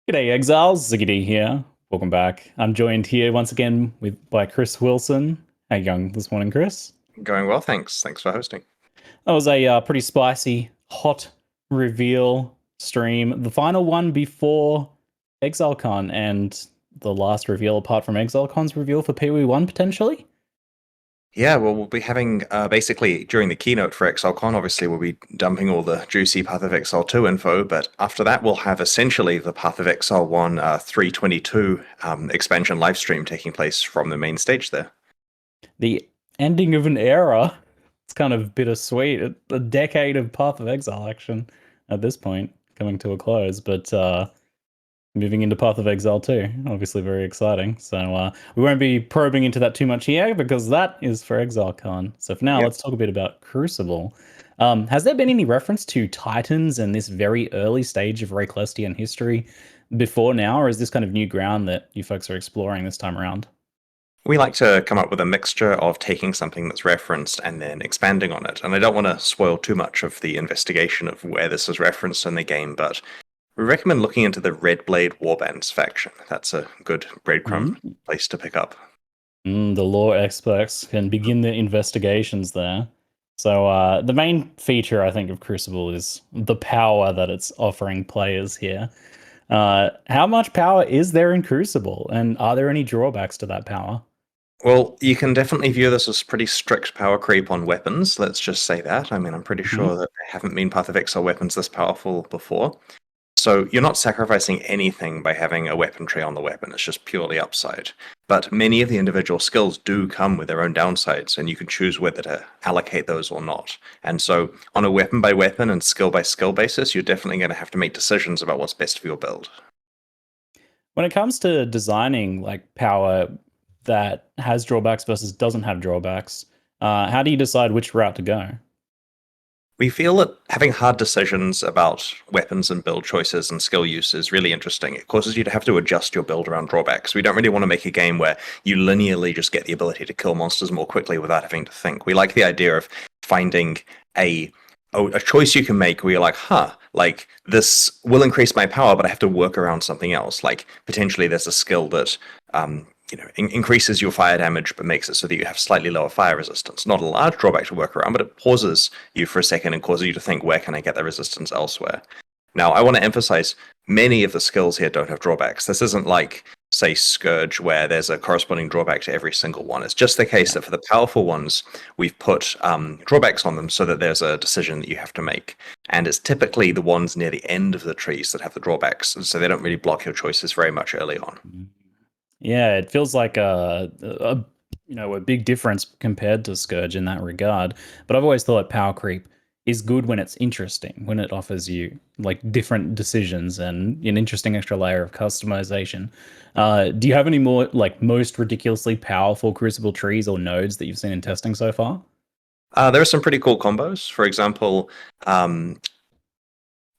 G'day Exiles, ZiggyD here. Welcome back. I'm joined here once again by Chris Wilson. How you going this morning, Chris? Going well, thanks. Thanks for hosting. That was a pretty spicy, hot reveal stream. The final one before ExileCon and the last reveal apart from ExileCon's reveal for PoE1 potentially. Yeah, well, we'll be having basically during the keynote for ExileCon, obviously, we'll be dumping all the juicy Path of Exile 2 info, but after that, we'll have essentially the Path of Exile 1 322 expansion livestream taking place from the main stage there. The ending of an era. It's kind of bittersweet. A decade of Path of Exile action at this point coming to a close, but moving into Path of Exile 2. Obviously very exciting. So we won't be probing into that too much here because that is for ExileCon. So for now, Yep. let's talk a bit about Crucible. Has there been any reference to Titans and this very early stage of Rayclestian history before now, or is this kind of new ground that you folks are exploring this time around? We like to come up with a mixture of taking something that's referenced and then expanding on it. And I don't want to spoil too much of the investigation of where this is referenced in the game, but we recommend looking into the Red Blade Warbands faction. That's a good breadcrumb place to pick up. The lore experts can begin their investigations there. So the main feature, I think, of Crucible is the power that it's offering players here. How much power is there in Crucible, and are there any drawbacks to that power? Well, you can definitely view this as pretty strict power creep on weapons. Let's just say that. I mean, I'm pretty Mhm. sure that there haven't been Path of Exile weapons this powerful before. So you're not sacrificing anything by having a weapon tree on the weapon. It's just purely upside. But many of the individual skills do come with their own downsides, and you can choose whether to allocate those or not. And so, on a weapon by weapon and skill by skill basis, you're definitely going to have to make decisions about what's best for your build. When it comes to designing like power that has drawbacks versus doesn't have drawbacks, how do you decide which route to go? We feel that having hard decisions about weapons and build choices and skill use is really interesting. It causes you to have to adjust your build around drawbacks. We don't really want to make a game where you linearly just get the ability to kill monsters more quickly without having to think. We like the idea of finding a a choice you can make where you're like, like this will increase my power, but I have to work around something else. Like potentially there's a skill that increases your fire damage, but makes it so that you have slightly lower fire resistance. Not a large drawback to work around, but it pauses you for a second and causes you to think, where can I get the resistance elsewhere? Now, I want to emphasize many of the skills here don't have drawbacks. This isn't like, say, Scourge, where there's a corresponding drawback to every single one. It's just the case that for the powerful ones, we've put drawbacks on them so that there's a decision that you have to make. And it's typically the ones near the end of the trees that have the drawbacks, and so they don't really block your choices very much early on. Yeah, it feels like a big difference compared to Scourge in that regard. But I've always thought power creep is good when it's interesting, when it offers you like different decisions and an interesting extra layer of customization. Do you have any more like most ridiculously powerful Crucible trees or nodes that you've seen in testing so far? There are some pretty cool combos. For example,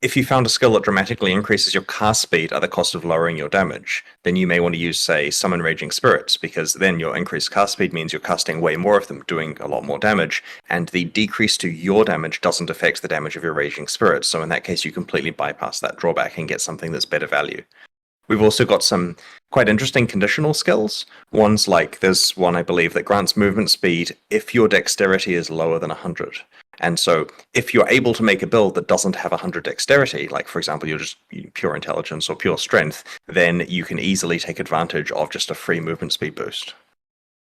if you found a skill that dramatically increases your cast speed at the cost of lowering your damage, then you may want to use, say, Summon Raging Spirits, because then your increased cast speed means you're casting way more of them, doing a lot more damage, and the decrease to your damage doesn't affect the damage of your Raging Spirits, so in that case you completely bypass that drawback and get something that's better value. We've also got some quite interesting conditional skills. One's like, there's one I believe that grants movement speed if your dexterity is lower than 100. And so if you're able to make a build that doesn't have 100 dexterity, like for example, you're just pure intelligence or pure strength, then you can easily take advantage of just a free movement speed boost.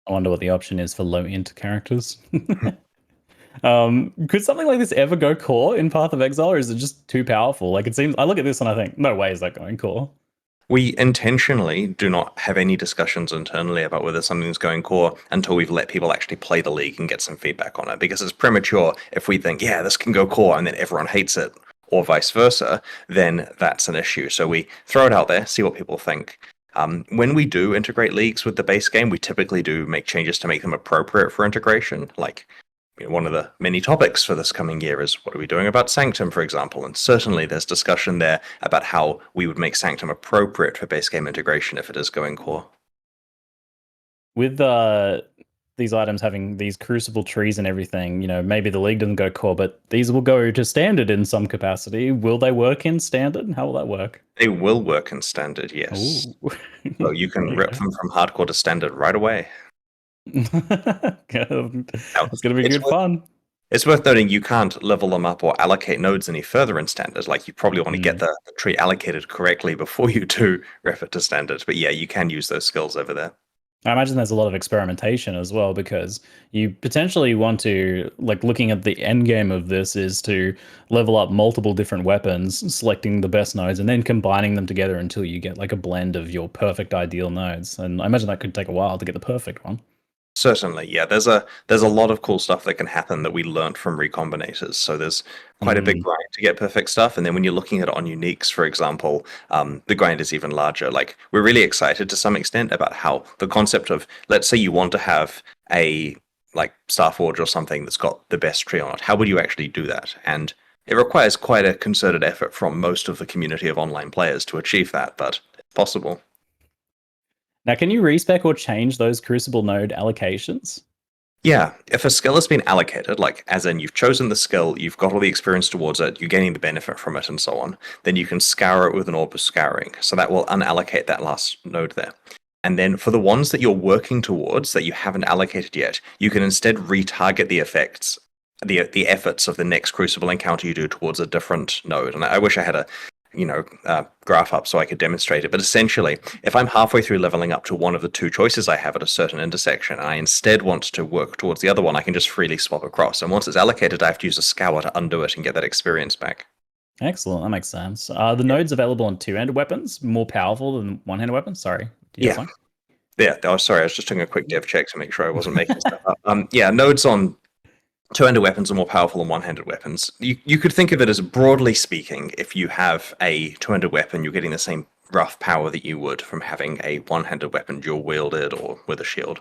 I wonder what the option is for low int characters. Could something like this ever go core in Path of Exile, or is it just too powerful? Like it seems, I look at this and I think, no way is that going core. We intentionally do not have any discussions internally about whether something's going core until we've let people actually play the league and get some feedback on it. Because it's premature if we think, yeah, this can go core and then everyone hates it, or vice versa, then that's an issue. So we throw it out there, see what people think. When we do integrate leagues with the base game, we typically do make changes to make them appropriate for integration. Like one of the many topics for this coming year is what are we doing about Sanctum, for example? And certainly there's discussion there about how we would make Sanctum appropriate for base game integration if it is going core. With these items having these crucible trees and everything, maybe the league doesn't go core, but these will go to standard in some capacity. Will they work in standard? How will that work? They will work in standard, yes. Ooh. So you can rip Okay. them from hardcore to standard right away. Now, It's gonna be it's good fun. It's worth noting you can't level them up or allocate nodes any further in standard. Like you probably want to get Mm. the tree allocated correctly before you do ref it to standard. But yeah, you can use those skills over there. I imagine there's a lot of experimentation as well because you potentially want to, like, looking at the end game of this is to level up multiple different weapons, selecting the best nodes, and then combining them together until you get like a blend of your perfect ideal nodes. And I imagine that could take a while to get the perfect one. Certainly, yeah. There's a lot of cool stuff that can happen that we learned from recombinators. So there's quite a big Mm. grind to get perfect stuff, and then when you're looking at it on uniques, for example, the grind is even larger. Like we're really excited to some extent about how the concept of, let's say you want to have a like Starforge or something that's got the best tree on it. How would you actually do that? And it requires quite a concerted effort from most of the community of online players to achieve that, but it's possible. Now, can you respec or change those Crucible node allocations? Yeah, if a skill has been allocated, like as in you've chosen the skill, you've got all the experience towards it, you're getting the benefit from it, and so on, then you can scour it with an orb of scouring. So that will unallocate that last node there. And then for the ones that you're working towards that you haven't allocated yet, you can instead retarget the effects, the efforts of the next Crucible encounter you do towards a different node. And I wish I had a graph up so I could demonstrate it. But essentially, if I'm halfway through leveling up to one of the two choices I have at a certain intersection, and I instead want to work towards the other one, I can just freely swap across. And once it's allocated, I have to use a scour to undo it and get that experience back. Excellent, that makes sense. Are the nodes available on two-handed weapons more powerful than one-handed weapons? Sorry, yes, Yeah. Mike? Yeah. Oh, sorry. I was just doing a quick dev check to make sure I wasn't making stuff up. Yeah, nodes on two-handed weapons are more powerful than one-handed weapons. You could think of it as, broadly speaking, if you have a two-handed weapon, you're getting the same rough power that you would from having a one-handed weapon dual-wielded or with a shield.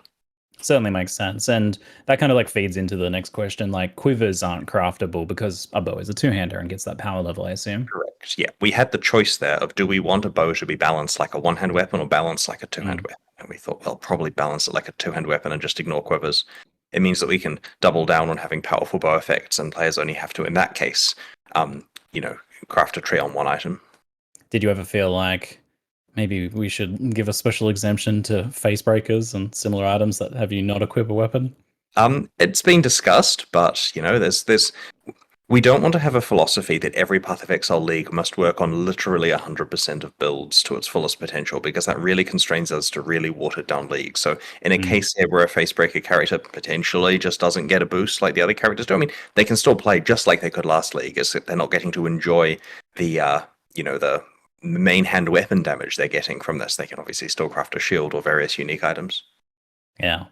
Certainly makes sense. And that kind of like feeds into the next question. Like quivers aren't craftable because a bow is a two-hander and gets that power level, I assume. Correct. Yeah, we had the choice there of, do we want a bow to be balanced like a one-hand weapon or balanced like a two-hand Mm. weapon? And we thought, well, probably balance it like a two-hand weapon and just ignore quivers. It means that we can double down on having powerful bow effects, and players only have to, in that case, um, you know, craft a tree on one item. Did you ever feel like maybe we should give a special exemption to face breakers and similar items that have you not equip a weapon? It's been discussed, but there's we don't want to have a philosophy that every Path of Exile League must work on literally 100% of builds to its fullest potential, because that really constrains us to really watered down leagues. So in a case here where a Facebreaker character potentially just doesn't get a boost like the other characters do, I mean, they can still play just like they could last league, it's that they're not getting to enjoy the main hand weapon damage they're getting from this. They can obviously still craft a shield or various unique items. Yeah.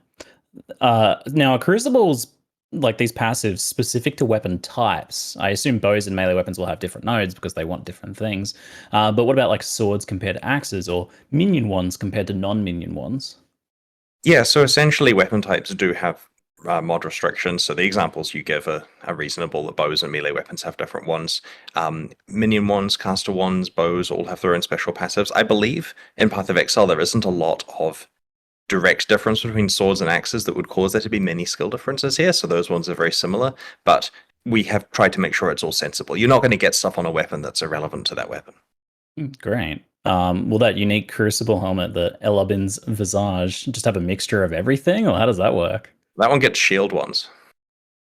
Now, Crucible's like these passives specific to weapon types. I assume bows and melee weapons will have different nodes because they want different things. But what about like swords compared to axes or minion ones compared to non-minion ones? Yeah, so essentially weapon types do have mod restrictions. So the examples you give are reasonable. The bows and melee weapons have different ones. Minion ones, caster ones, bows all have their own special passives. I believe in Path of Exile there isn't a lot of direct difference between swords and axes that would cause there to be many skill differences here. So those ones are very similar, but we have tried to make sure it's all sensible. You're not going to get stuff on a weapon that's irrelevant to that weapon. Great. Will that unique Crucible helmet, the Elabin's Visage, just have a mixture of everything, or how does that work? That one gets shield ones.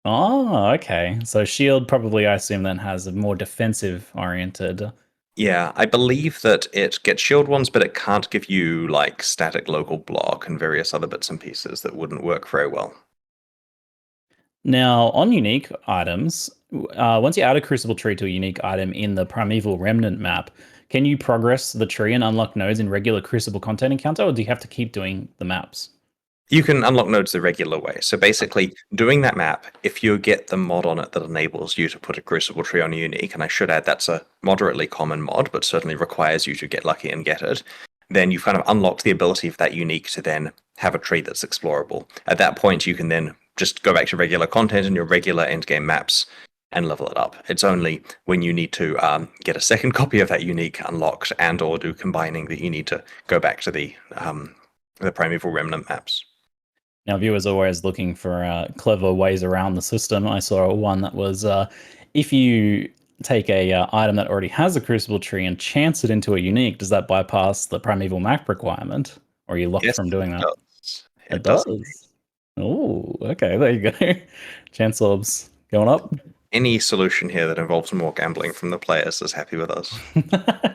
Oh, okay. So shield probably, I assume, then has a more defensive oriented. Yeah, I believe that it gets shield ones, but it can't give you like static local block and various other bits and pieces that wouldn't work very well. Now, on unique items, once you add a Crucible tree to a unique item in the Primeval Remnant map, can you progress the tree and unlock nodes in regular Crucible content encounter, or do you have to keep doing the maps? You can unlock nodes the regular way. So basically, doing that map, if you get the mod on it that enables you to put a Crucible tree on a unique, and I should add that's a moderately common mod, but certainly requires you to get lucky and get it, then you've kind of unlocked the ability for that unique to then have a tree that's explorable. At that point, you can then just go back to regular content and your regular endgame maps and level it up. It's only when you need to get a second copy of that unique unlocked and or do combining that you need to go back to the Primeval Remnant maps. Now, viewers are always looking for clever ways around the system. I saw one that was if you take a item that already has a Crucible tree and chance it into a unique, does that bypass the primeval map requirement? Or are you locked Yes, from it doing that? does. It It does. does. Oh, okay. There you go. Chance orbs going up. Any solution here that involves more gambling from the players is happy with us.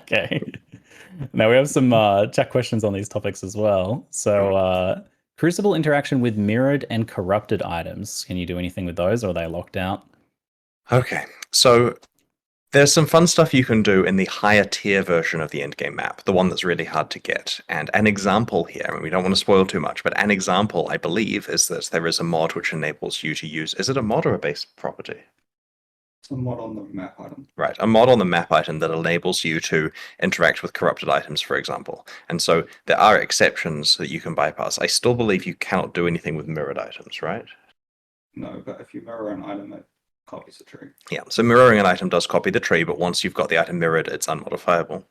Okay. Now we have some chat questions on these topics as well. So, Crucible interaction with mirrored and corrupted items. Can you do anything with those, or are they locked out? Okay, so there's some fun stuff you can do in the higher tier version of the endgame map, the one that's really hard to get. And an example here, and we don't want to spoil too much, but an example, I believe, is that there is a mod which enables you to use. Is it a mod or a base property? It's a mod on the map item. Right, a mod on the map item that enables you to interact with corrupted items, for example. And so there are exceptions that you can bypass. I still believe you cannot do anything with mirrored items, right? No, but if you mirror an item, it copies the tree. Yeah, so mirroring an item does copy the tree, but once you've got the item mirrored, it's unmodifiable.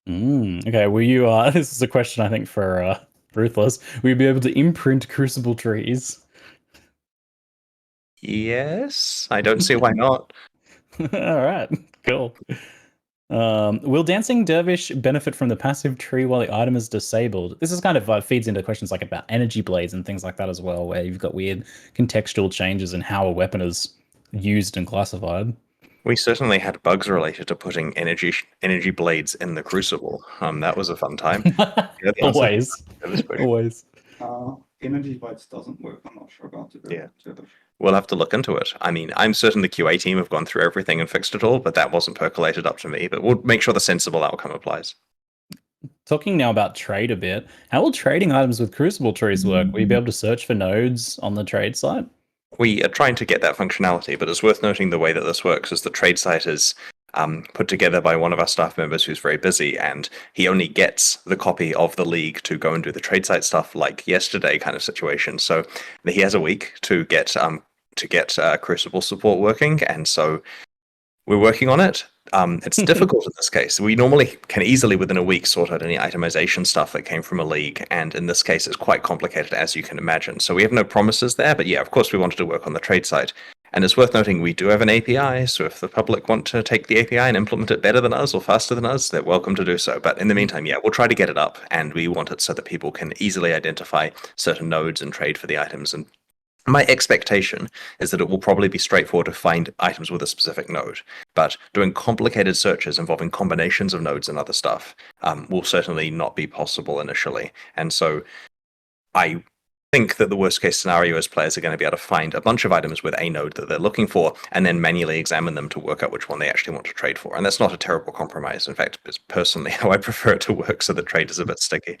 Okay, will you? This is a question I think for Ruthless. Will you be able to imprint Crucible trees? Yes, I don't see why not. All right, cool. Will Dancing Dervish benefit from the passive tree while the item is disabled? This is kind of feeds into questions like about energy blades and things like that as well, where you've got weird contextual changes in how a weapon is used and classified. We certainly had bugs related to putting energy blades in the Crucible. That was a fun time. Yeah, the answer- Always, that was pretty- always. Energy bites doesn't work. I'm not sure about it. Yeah. We'll have to look into it. I mean, I'm certain the QA team have gone through everything and fixed it all, but that wasn't percolated up to me. But we'll make sure the sensible outcome applies. Talking now about trade a bit, how will trading items with Crucible trees work? Will you be able to search for nodes on the trade site? We are trying to get that functionality, but it's worth noting the way that this works is the trade site is put together by one of our staff members who's very busy, and he only gets the copy of the league to go and do the trade site stuff like yesterday kind of situation. So he has a week to get Crucible support working, and so we're working on it. It's difficult in this case. We normally can easily, within a week, sort out any itemization stuff that came from a league, and in this case, it's quite complicated, as you can imagine. So we have no promises there, but yeah, of course, we wanted to work on the trade site. And it's worth noting we do have an API, so if the public want to take the API and implement it better than us or faster than us, they're welcome to do so. But in the meantime, yeah, we'll try to get it up, and we want it so that people can easily identify certain nodes and trade for the items. And my expectation is that it will probably be straightforward to find items with a specific node, but doing complicated searches involving combinations of nodes and other stuff will certainly not be possible initially. And so I think that the worst case scenario is players are going to be able to find a bunch of items with a node that they're looking for and then manually examine them to work out which one they actually want to trade for. And that's not a terrible compromise. In fact, it's personally how I prefer it to work, so the trade is a bit sticky.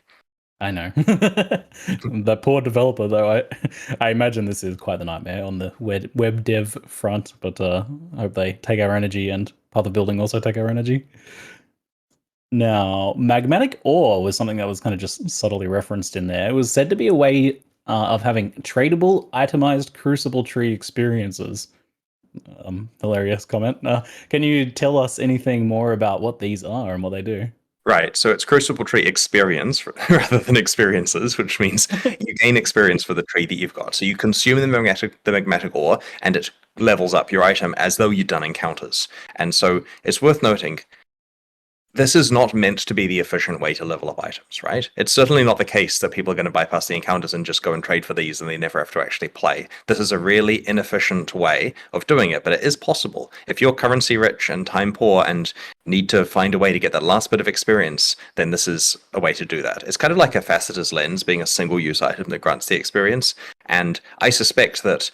I know. The poor developer, though, I imagine this is quite the nightmare on the web dev front, but I hope they take our energy and part of the building also take our energy. Now, magmatic ore was something that was kind of just subtly referenced in there. It was said to be a way of having tradable, itemized Crucible tree experiences. Hilarious comment. Can you tell us anything more about what these are and what they do? Right, so it's Crucible tree experience rather than experiences, which means you gain experience for the tree that you've got. So you consume the magmatic ore, and it levels up your item as though you'd done encounters. And so it's worth noting, this is not meant to be the efficient way to level up items, right? It's certainly not the case that people are going to bypass the encounters and just go and trade for these and they never have to actually play. This is a really inefficient way of doing it, but it is possible. If you're currency rich and time poor and need to find a way to get that last bit of experience, then this is a way to do that. It's kind of like a faceter's lens being a single use item that grants the experience. And I suspect that,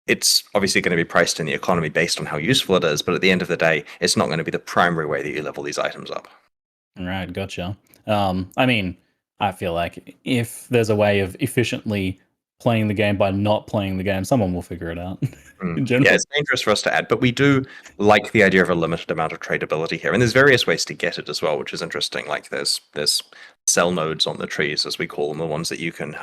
it's obviously going to be priced in the economy based on how useful it is, but at the end of the day, it's not going to be the primary way that you level these items up. Right, gotcha. I mean, I feel like if there's a way of efficiently playing the game by not playing the game, someone will figure it out. In general. Yeah, it's dangerous for us to add, but we do like the idea of a limited amount of tradability here, and there's various ways to get it as well, which is interesting. Like there's sell nodes on the trees, as we call them, the ones that you can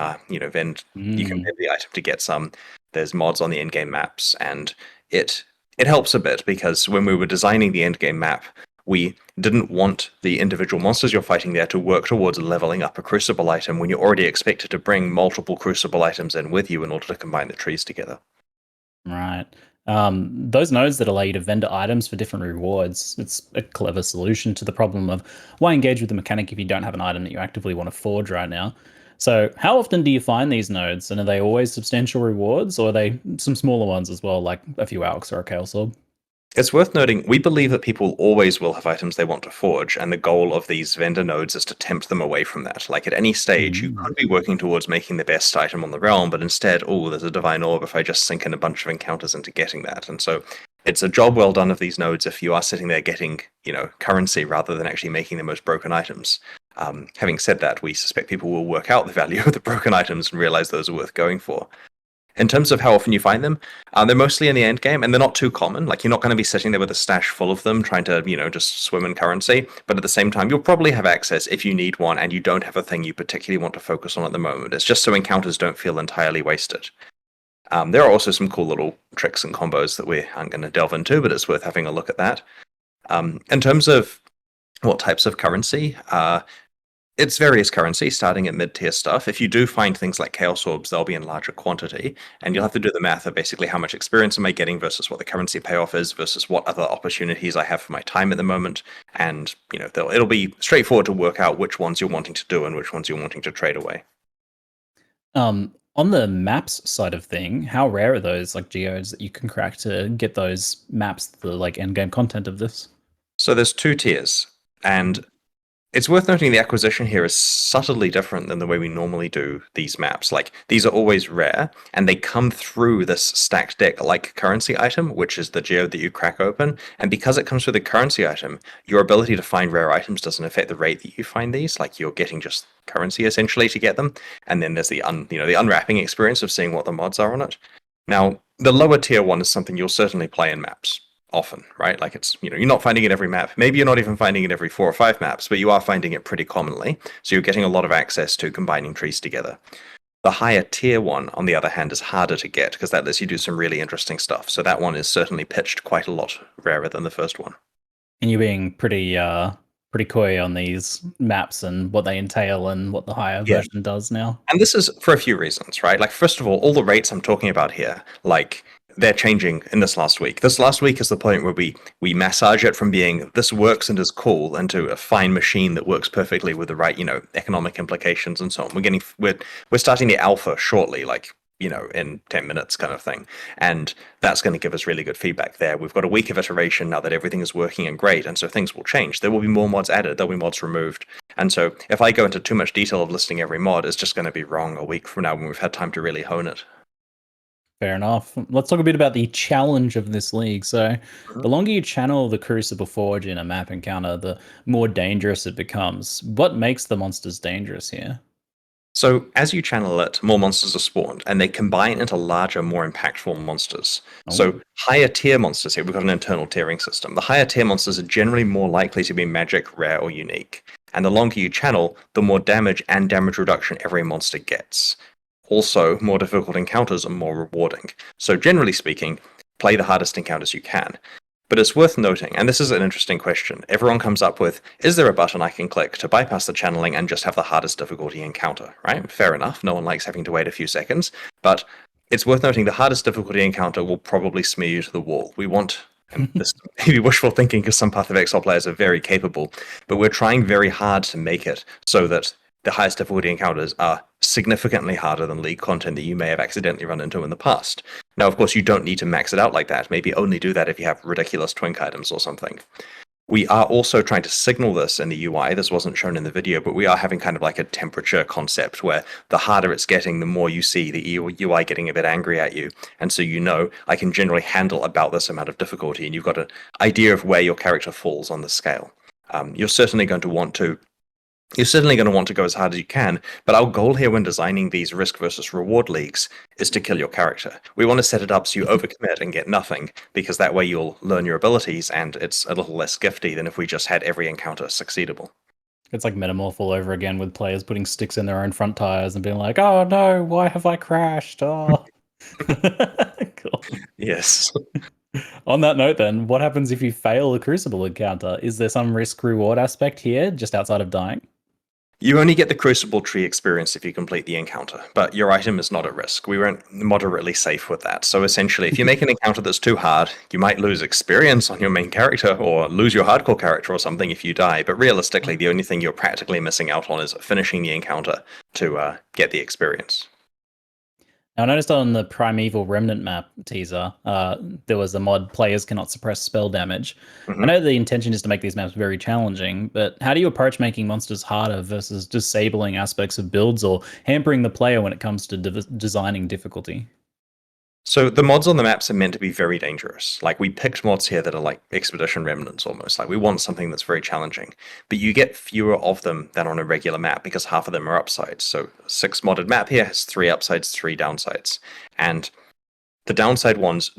vend. You can vend the item to get some. There's mods on the endgame maps, and it helps a bit because when we were designing the endgame map, We didn't want the individual monsters you're fighting there to work towards leveling up a Crucible item when you're already expected to bring multiple Crucible items in with you in order to combine the trees together. Right. Those nodes that allow you to vendor items for different rewards, it's a clever solution to the problem of why engage with the mechanic if you don't have an item that you actively want to forge right now. So how often do you find these nodes, and are they always substantial rewards, or are they some smaller ones as well, like a few Alks or a Chaos Orb? It's worth noting, we believe that people always will have items they want to forge, and the goal of these vendor nodes is to tempt them away from that. Like at any stage, you could be working towards making the best item on the realm, but instead, oh, there's a divine orb if I just sink in a bunch of encounters into getting that. And so it's a job well done of these nodes if you are sitting there getting, currency rather than actually making the most broken items. Having said that, we suspect people will work out the value of the broken items and realize those are worth going for. In terms of how often you find them, they're mostly in the end game, and they're not too common. Like, you're not going to be sitting there with a stash full of them trying to, just swim in currency. But at the same time, you'll probably have access if you need one and you don't have a thing you particularly want to focus on at the moment. It's just so encounters don't feel entirely wasted. There are also some cool little tricks and combos that we aren't going to delve into, but it's worth having a look at that. In terms of what types of currency, it's various currency, starting at mid-tier stuff. If you do find things like Chaos Orbs, they'll be in larger quantity, and you'll have to do the math of basically how much experience am I getting versus what the currency payoff is versus what other opportunities I have for my time at the moment. And, it'll be straightforward to work out which ones you're wanting to do and which ones you're wanting to trade away. On the maps side of thing, how rare are those like geodes that you can crack to get those maps, the like end game content of this? So there's 2 tiers, and it's worth noting the acquisition here is subtly different than the way we normally do these maps. Like, these are always rare, and they come through this stacked deck like currency item, which is the geode that you crack open. And because it comes through the currency item, your ability to find rare items doesn't affect the rate that you find these. Like, you're getting just currency essentially to get them. And then there's the unwrapping experience of seeing what the mods are on it. Now, the lower tier one is something you'll certainly play in maps often, right? Like, it's, you're not finding it every map. Maybe you're not even finding it every 4 or 5 maps, but you are finding it pretty commonly. So you're getting a lot of access to combining trees together. The higher tier one, on the other hand, is harder to get because that lets you do some really interesting stuff. So that one is certainly pitched quite a lot rarer than the first one. And you're being pretty coy on these maps and what they entail and what the higher version does now. And this is for a few reasons, right? Like, first of all the rates I'm talking about here, like, they're changing in this last week. This last week is the point where we massage it from being this works and is cool into a fine machine that works perfectly with the right, economic implications and so on. We're starting the alpha shortly, like, in 10 minutes kind of thing. And that's going to give us really good feedback there. We've got a week of iteration now that everything is working and great, and so things will change. There will be more mods added, there'll be mods removed. And so if I go into too much detail of listing every mod, it's just going to be wrong a week from now when we've had time to really hone it. Fair enough. Let's talk a bit about the challenge of this league. So the longer you channel the Crucible Forge in a map encounter, the more dangerous it becomes. What makes the monsters dangerous here? So as you channel it, more monsters are spawned, and they combine into larger, more impactful monsters. So higher tier monsters here, we've got an internal tiering system. The higher tier monsters are generally more likely to be magic, rare, or unique. And the longer you channel, the more damage and damage reduction every monster gets. Also, more difficult encounters are more rewarding. So generally speaking, play the hardest encounters you can. But it's worth noting, and this is an interesting question, everyone comes up with, is there a button I can click to bypass the channeling and just have the hardest difficulty encounter, right? Fair enough, no one likes having to wait a few seconds, but it's worth noting the hardest difficulty encounter will probably smear you to the wall. We want, and this may be wishful thinking because some Path of Exile players are very capable, but we're trying very hard to make it so that the highest difficulty encounters are significantly harder than League content that you may have accidentally run into in the past. Now, of course, you don't need to max it out like that. Maybe only do that if you have ridiculous twink items or something. We are also trying to signal this in the UI. This wasn't shown in the video, but we are having kind of like a temperature concept where the harder it's getting, the more you see the UI getting a bit angry at you. And so I can generally handle about this amount of difficulty, and you've got an idea of where your character falls on the scale. You're certainly going to want to go as hard as you can, but our goal here when designing these risk versus reward leagues is to kill your character. We want to set it up so you overcommit and get nothing, because that way you'll learn your abilities and it's a little less gifty than if we just had every encounter succeedable. It's like Metamorph all over again with players putting sticks in their own front tires and being like, oh no, why have I crashed? Oh. Cool. Yes. On that note, then, what happens if you fail a Crucible encounter? Is there some risk-reward aspect here, just outside of dying? You only get the Crucible tree experience if you complete the encounter, but your item is not at risk. We went moderately safe with that. So essentially, if you make an encounter that's too hard, you might lose experience on your main character or lose your hardcore character or something if you die. But realistically, the only thing you're practically missing out on is finishing the encounter to get the experience. Now, I noticed on the Primeval Remnant map teaser, there was a mod players cannot suppress spell damage. I know the intention is to make these maps very challenging, but how do you approach making monsters harder versus disabling aspects of builds or hampering the player when it comes to designing difficulty? So the mods on the maps are meant to be very dangerous. Like, we picked mods here that are like expedition remnants almost. Like, we want something that's very challenging. But you get fewer of them than on a regular map because half of them are upsides. So 6 modded map here has 3 upsides, 3 downsides. And the downside ones,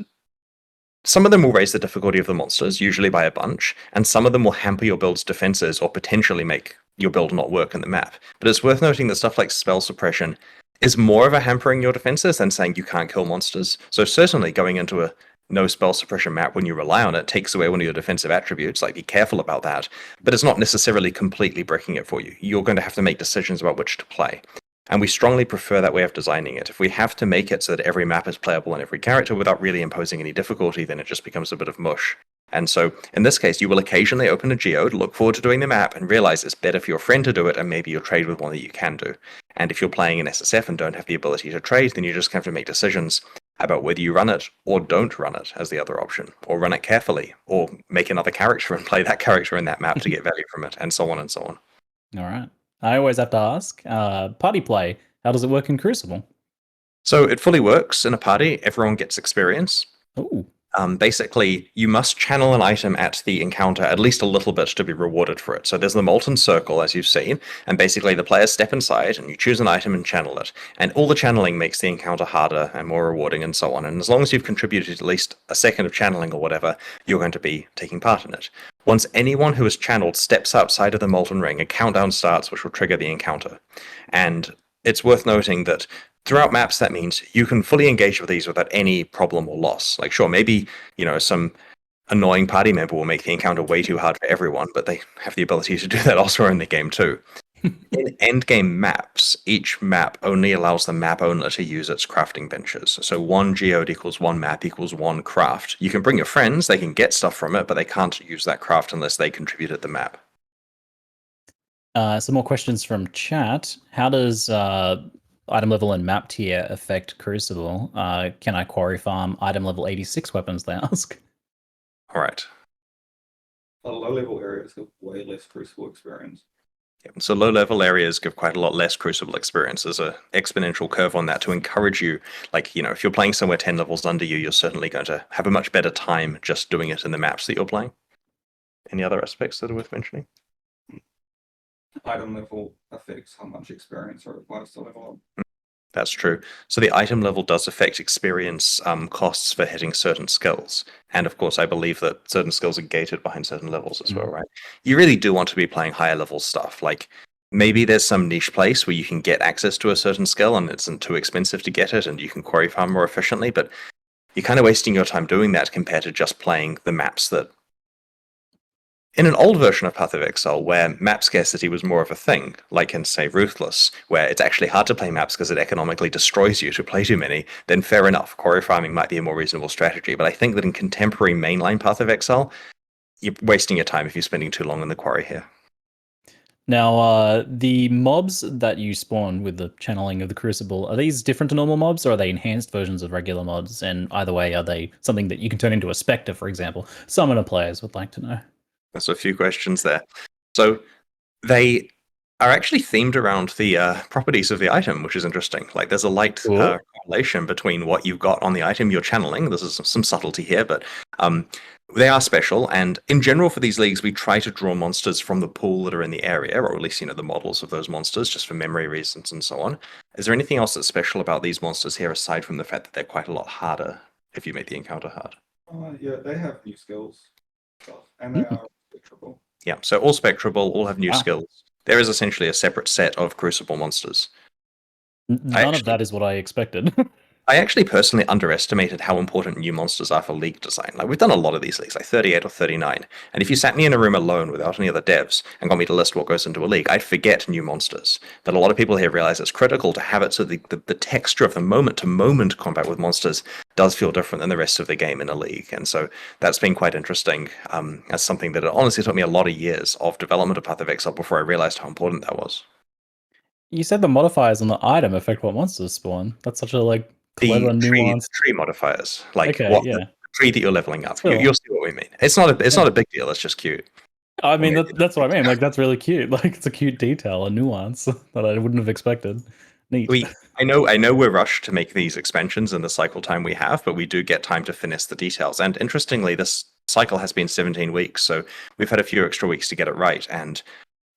some of them will raise the difficulty of the monsters, usually by a bunch, and some of them will hamper your build's defenses or potentially make your build not work in the map. But it's worth noting that stuff like spell suppression is more of a hampering your defenses than saying you can't kill monsters. So certainly going into a no spell suppression map when you rely on it takes away one of your defensive attributes, like be careful about that, but it's not necessarily completely breaking it for you. You're going to have to make decisions about which to play. And we strongly prefer that way of designing it. If we have to make it so that every map is playable on every character without really imposing any difficulty, then it just becomes a bit of mush. And so, in this case, you will occasionally open a geode, look forward to doing the map, and realize it's better for your friend to do it, and maybe you'll trade with one that you can do. And if you're playing an SSF and don't have the ability to trade, then you just have to make decisions about whether you run it or don't run it as the other option, or run it carefully, or make another character and play that character in that map to get value from it, and so on and so on. All right. I always have to ask, party play, how does it work in Crucible? So it fully works in a party. Everyone gets experience. Oh. Basically, you must channel an item at the encounter at least a little bit to be rewarded for it. So there's the molten circle, as you've seen, and basically the players step inside and you choose an item and channel it. And all the channeling makes the encounter harder and more rewarding and so on. And as long as you've contributed at least a second of channeling or whatever, you're going to be taking part in it. Once anyone who is channeled steps outside of the molten ring, a countdown starts which will trigger the encounter. And it's worth noting that throughout maps, that means you can fully engage with these without any problem or loss. Like, sure, maybe, some annoying party member will make the encounter way too hard for everyone, but they have the ability to do that elsewhere in the game too. In endgame maps, each map only allows the map owner to use its crafting benches. So 1 geode equals 1 map equals 1 craft. You can bring your friends, they can get stuff from it, but they can't use that craft unless they contributed the map. Some more questions from chat. How does item level and map tier affect Crucible? Can I quarry farm item level 86 weapons, they ask? All right. Low level areas have way less Crucible experience. So low level areas give quite a lot less Crucible experience. There's an exponential curve on that to encourage you. Like, if you're playing somewhere 10 levels under you, you're certainly going to have a much better time just doing it in the maps that you're playing. Any other aspects that are worth mentioning? Item level affects how much experience it requires to level up. That's true. So the item level does affect experience costs for hitting certain skills. And of course, I believe that certain skills are gated behind certain levels as well, right? You really do want to be playing higher level stuff. Like, maybe there's some niche place where you can get access to a certain skill and it isn't too expensive to get it and you can quarry farm more efficiently, but you're kind of wasting your time doing that compared to just playing the maps that... In an old version of Path of Exile, where map scarcity was more of a thing, like in, say, Ruthless, where it's actually hard to play maps because it economically destroys you to play too many, then fair enough, quarry farming might be a more reasonable strategy. But I think that in contemporary mainline Path of Exile, you're wasting your time if you're spending too long in the quarry here. Now, the mobs that you spawn with the channeling of the Crucible, are these different to normal mobs, or are they enhanced versions of regular mobs? And either way, are they something that you can turn into a Spectre, for example? Summoner players would like to know. There's a few questions there. So they are actually themed around the properties of the item, which is interesting. Like, there's a light correlation between what you've got on the item you're channeling. There's some subtlety here, but they are special. And in general, for these leagues, we try to draw monsters from the pool that are in the area, or at least, the models of those monsters, just for memory reasons and so on. Is there anything else that's special about these monsters here, aside from the fact that they're quite a lot harder if you make the encounter hard? Yeah, they have new skills, and they are spectrable. Yeah, so all spectrable, all have new skills. There is essentially a separate set of Crucible monsters. None of that is what I expected. I actually personally underestimated how important new monsters are for league design. Like, we've done a lot of these leagues, like 38 or 39, and if you sat me in a room alone without any other devs and got me to list what goes into a league, I'd forget new monsters. But a lot of people here realize it's critical to have it so the texture of the moment-to-moment combat with monsters does feel different than the rest of the game in a league, and so that's been quite interesting. As something that it honestly took me a lot of years of development of Path of Exile before I realized how important that was. You said the modifiers on the item affect what monsters spawn. That's such a like clever, The nuanced. tree modifiers, like Okay, what yeah. the tree that you're leveling up. Cool. You'll see what we mean. It's not a big deal. It's just cute. I mean, that's what I mean. Like, that's really cute. Like, it's a cute detail, a nuance that I wouldn't have expected. Neat. I know we're rushed to make these expansions in the cycle time we have, but we do get time to finish the details. And interestingly, this cycle has been 17 weeks, so we've had a few extra weeks to get it right. And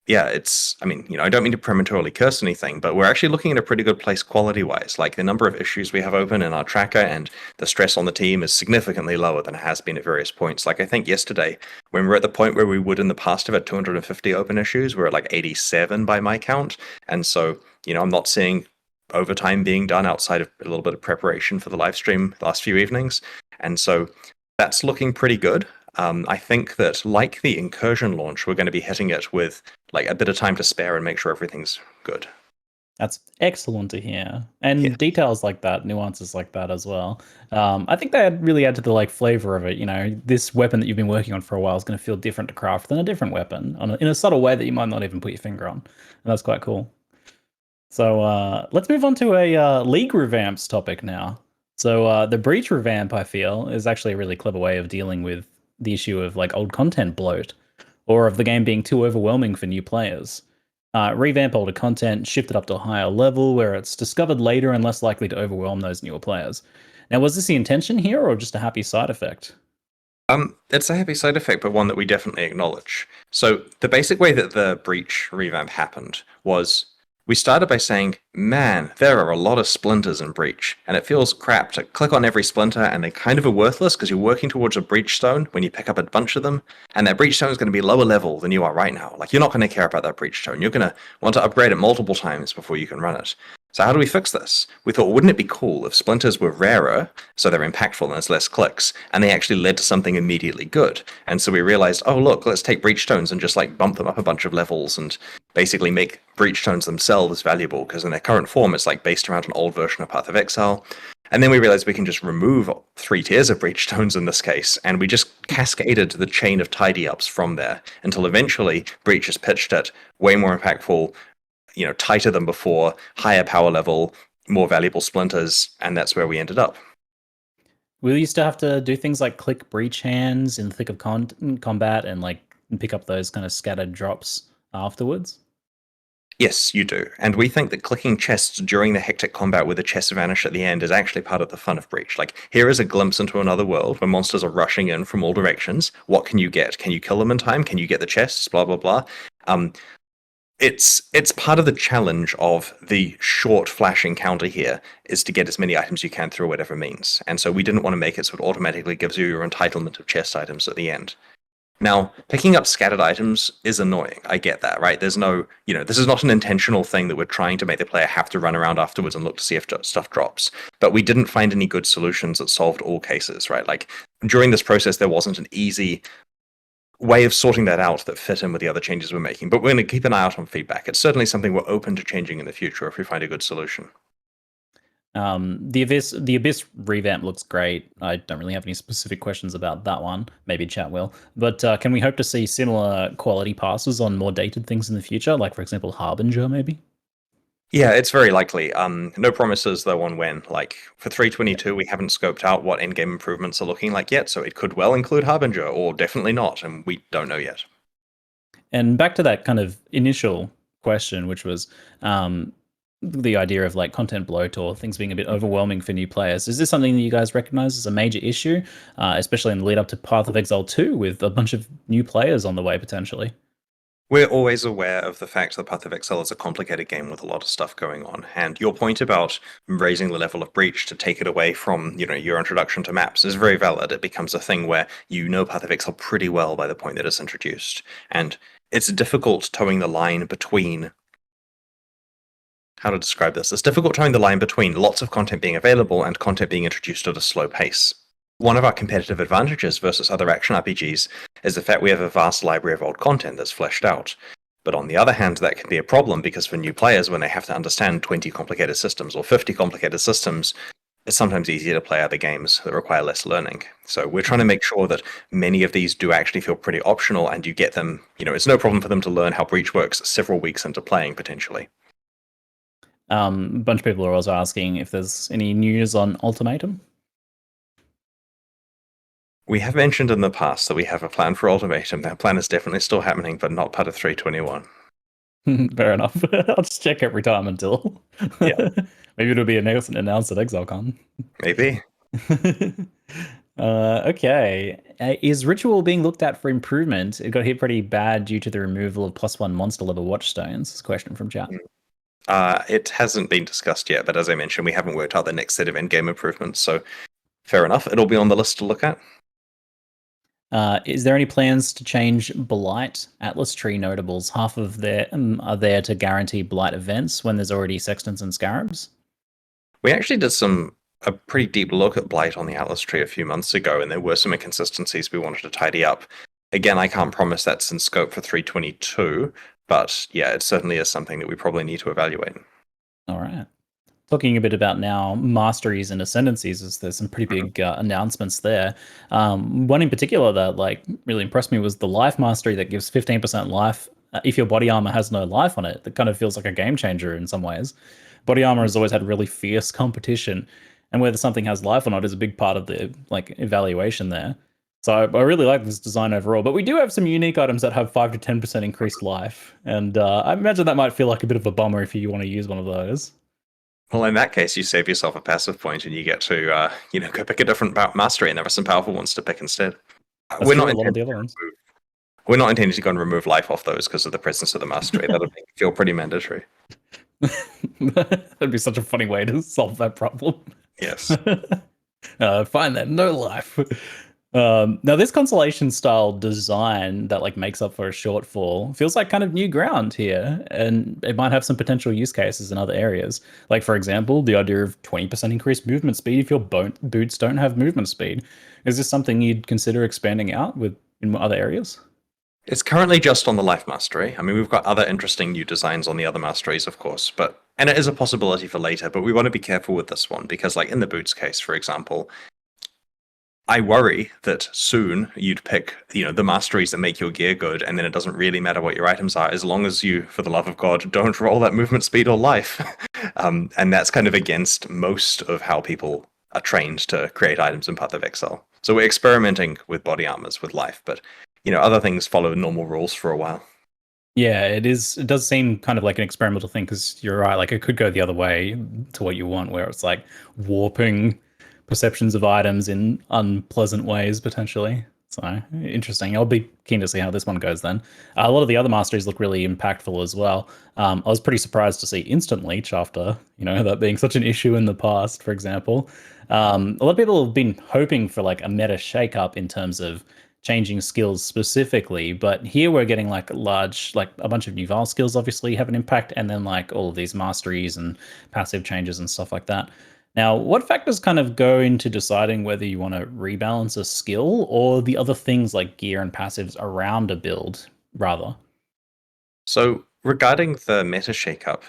yeah, I mean, I don't mean to prematurely curse anything, but we're actually looking at a pretty good place quality-wise. Like, the number of issues we have open in our tracker and the stress on the team is significantly lower than it has been at various points. Like, I think yesterday, when we're at the point where we would in the past have had 250 open issues, we're at like 87 by my count. And so, I'm not seeing overtime being done outside of a little bit of preparation for the live stream the last few evenings. And so that's looking pretty good. I think that, like the incursion launch, we're going to be hitting it with like a bit of time to spare and make sure everything's good. That's excellent to hear. And Yeah. details like that, nuances like that as well. I think they really add to the like flavor of it. This weapon that you've been working on for a while is going to feel different to craft than a different weapon in a subtle way that you might not even put your finger on. And that's quite cool. So let's move on to a league revamps topic now. So the breach revamp, I feel, is actually a really clever way of dealing with the issue of like old content bloat, or of the game being too overwhelming for new players. Revamp older content, shift it up to a higher level where it's discovered later and less likely to overwhelm those newer players. Now, was this the intention here, or just a happy side effect? It's a happy side effect, but one that we definitely acknowledge. So the basic way that the breach revamp happened was we started by saying, man, there are a lot of splinters in breach, and it feels crap to click on every splinter, and they kind of are worthless because you're working towards a breach stone when you pick up a bunch of them, and that breach stone is going to be lower level than you are right now. Like, you're not going to care about that breach stone. You're going to want to upgrade it multiple times before you can run it. So how do we fix this? We thought, wouldn't it be cool if splinters were rarer, so they're impactful and there's less clicks, and they actually led to something immediately good? And so we realized, oh look, let's take breach stones and just like bump them up a bunch of levels and basically make breach stones themselves valuable, because in their current form it's like based around an old version of Path of Exile. And then we realized we can just remove 3 tiers of breach stones in this case, and we just cascaded the chain of tidy ups from there until eventually breach is pitched at way more impactful, tighter than before, higher power level, more valuable splinters, and that's where we ended up. Will you still have to do things like click breach hands in the thick of combat and like pick up those kind of scattered drops afterwards? Yes, you do. And we think that clicking chests during the hectic combat with the chests vanish at the end is actually part of the fun of Breach. Like, here is a glimpse into another world where monsters are rushing in from all directions. What can you get? Can you kill them in time? Can you get the chests? Blah, blah, blah. It's part of the challenge of the short flash encounter here, is to get as many items you can through whatever means. And so we didn't want to make it so it automatically gives you your entitlement of chest items at the end. Now, picking up scattered items is annoying. I get that, right? There's no, this is not an intentional thing that we're trying to make the player have to run around afterwards and look to see if stuff drops. But we didn't find any good solutions that solved all cases, right? Like, during this process, there wasn't an easy way of sorting that out that fit in with the other changes we're making. But we're going to keep an eye out on feedback. It's certainly something we're open to changing in the future if we find a good solution. The Abyss revamp looks great. I don't really have any specific questions about that one. Maybe chat will. But can we hope to see similar quality passes on more dated things in the future? Like, for example, Harbinger, maybe? Yeah, it's very likely. No promises, though, on when. Like, for 3.22, we haven't scoped out what endgame improvements are looking like yet, so it could well include Harbinger, or definitely not, and we don't know yet. And back to that kind of initial question, which was the idea of like content bloat or things being a bit overwhelming for new players. Is this something that you guys recognize as a major issue, especially in the lead up to Path of Exile 2 with a bunch of new players on the way potentially? We're always aware of the fact that Path of Exile is a complicated game with a lot of stuff going on, and your point about raising the level of Breach to take it away from, your introduction to maps is very valid. It becomes a thing where you know Path of Exile pretty well by the point that it's introduced, and it's difficult towing the line between how to describe this. It's difficult towing the line between lots of content being available and content being introduced at a slow pace. One of our competitive advantages versus other action RPGs is the fact we have a vast library of old content that's fleshed out. But on the other hand, that can be a problem because for new players, when they have to understand 20 complicated systems or 50 complicated systems, it's sometimes easier to play other games that require less learning. So we're trying to make sure that many of these do actually feel pretty optional and you get them, it's no problem for them to learn how Breach works several weeks into playing potentially. A bunch of people are also asking if there's any news on Ultimatum. We have mentioned in the past that we have a plan for Ultimatum. That plan is definitely still happening, but not part of 321. Fair enough. I'll just check every time until. Yeah. Maybe it'll be announced at ExileCon. Maybe. Okay. Is Ritual being looked at for improvement? It got hit pretty bad due to the removal of +1 monster level watchstones. This is a question from chat. It hasn't been discussed yet, but as I mentioned, we haven't worked out the next set of endgame improvements, so fair enough. It'll be on the list to look at. Is there any plans to change Blight Atlas Tree notables? Half of them are there to guarantee Blight events when there's already Sextons and Scarabs. We actually did a pretty deep look at Blight on the Atlas Tree a few months ago, and there were some inconsistencies we wanted to tidy up. Again, I can't promise that's in scope for 322, but yeah, it certainly is something that we probably need to evaluate. All right. Talking a bit about now masteries and ascendancies, as there's some pretty big announcements there. One in particular that really impressed me was the life mastery that gives 15% life if your body armor has no life on it. That kind of feels like a game changer in some ways. Body armor has always had really fierce competition, and whether something has life or not is a big part of the evaluation there. So I really like this design overall, but we do have some unique items that have 5 to 10% increased life, and I imagine that might feel like a bit of a bummer if you want to use one of those. Well, in that case, you save yourself a passive point, and you get to, go pick a different mastery, and there are some powerful ones to pick instead. We're not intending to go and remove life off those because of the presence of the mastery. That'll feel pretty mandatory. That'd be such a funny way to solve that problem. Yes. Fine then, no life. Now, this constellation style design that makes up for a shortfall feels like kind of new ground here, and it might have some potential use cases in other areas. Like, for example, the idea of 20% increased movement speed if your boots don't have movement speed. Is this something you'd consider expanding out in other areas? It's currently just on the life mastery. I mean, we've got other interesting new designs on the other masteries, of course, and it is a possibility for later, but we want to be careful with this one because, in the boots case, for example, I worry that soon you'd pick, the masteries that make your gear good, and then it doesn't really matter what your items are, as long as you, for the love of God, don't roll that movement speed or life. And that's kind of against most of how people are trained to create items in Path of Exile. So we're experimenting with body armors with life, but, other things follow normal rules for a while. Yeah, it is. It does seem kind of like an experimental thing because you're right. It could go the other way to what you want, where it's warping perceptions of items in unpleasant ways potentially. So interesting. I'll be keen to see how this one goes then. A lot of the other masteries look really impactful as well. I was pretty surprised to see instant leech after that being such an issue in the past, for example. A lot of people have been hoping for a meta shakeup in terms of changing skills specifically, but here we're getting a bunch of new Vaal skills obviously have an impact, and then all of these masteries and passive changes and stuff like that. Now, what factors kind of go into deciding whether you want to rebalance a skill or the other things like gear and passives around a build, rather? So, regarding the meta shakeup,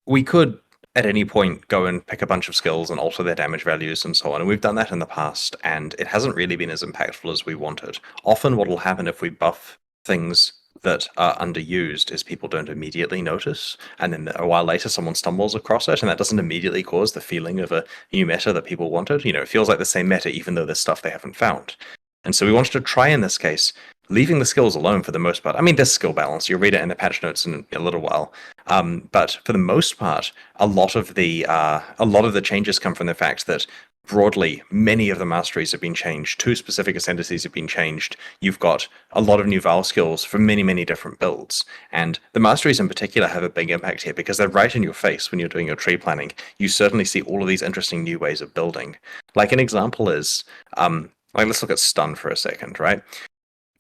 we could at any point go and pick a bunch of skills and alter their damage values and so on. And we've done that in the past, and it hasn't really been as impactful as we wanted. Often what will happen if we buff things that are underused is people don't immediately notice, and then a while later someone stumbles across it, and that doesn't immediately cause the feeling of a new meta that people wanted. It feels like the same meta even though there's stuff they haven't found. And so we wanted to try in this case, leaving the skills alone for the most part. I mean, there's skill balance. You'll read it in the patch notes in a little while. But for the most part, a lot of the changes come from the fact that broadly, many of the masteries have been changed. 2 specific ascendancies have been changed. You've got a lot of new Vaal skills for many, many different builds. And the masteries in particular have a big impact here because they're right in your face when you're doing your tree planning. You certainly see all of these interesting new ways of building. An example is, let's look at stun for a second, right?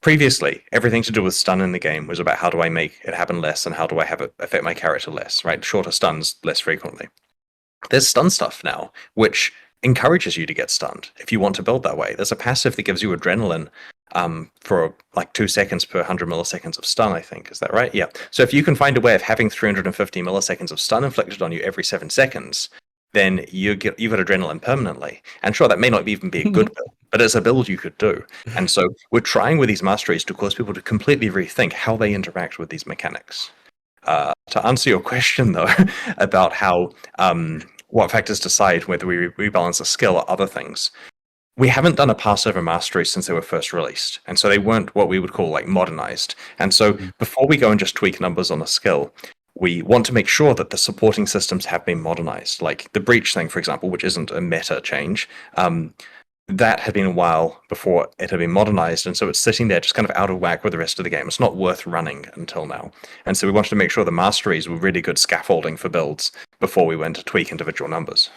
previously, everything to do with stun in the game was about how do I make it happen less and how do I have it affect my character less, right? Shorter stuns less frequently. There's stun stuff now, which encourages you to get stunned if you want to build that way. There's a passive that gives you adrenaline for like 2 seconds per 100 milliseconds of stun, I think. Is that right? Yeah. So if you can find a way of having 350 milliseconds of stun inflicted on you every 7 seconds, then you've got adrenaline permanently. And sure, that may not even be a good build, but it's a build you could do. And so we're trying with these masteries to cause people to completely rethink how they interact with these mechanics. To answer your question, though, about how what factors decide whether we rebalance a skill or other things, we haven't done a Passover mastery since they were first released, and so they weren't what we would call like modernized. And so before we go and just tweak numbers on a skill, we want to make sure that the supporting systems have been modernized. Like the breach thing, for example, which isn't a meta change, that had been a while before it had been modernized, and so it's sitting there just kind of out of whack with the rest of the game. It's not worth running until now. And so we wanted to make sure the masteries were really good scaffolding for builds before we went to tweak individual numbers.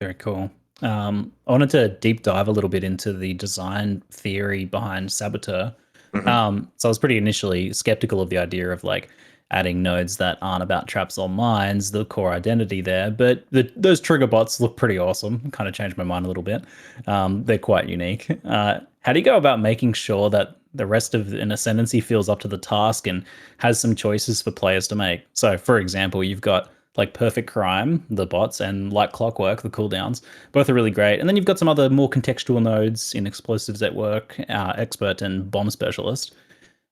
Very cool. I wanted to deep dive a little bit into the design theory behind Saboteur. So I was pretty initially skeptical of the idea of like adding nodes that aren't about traps or mines, the core identity there. But those trigger bots look pretty awesome. Kind of changed my mind a little bit. They're quite unique. How do you go about making sure that the rest of an ascendancy feels up to the task and has some choices for players to make? So, for example, you've got like Perfect Crime, the bots, and Like Clockwork, the cooldowns. Both are really great. And then you've got some other more contextual nodes in Explosives at Work, Expert, and Bomb Specialist.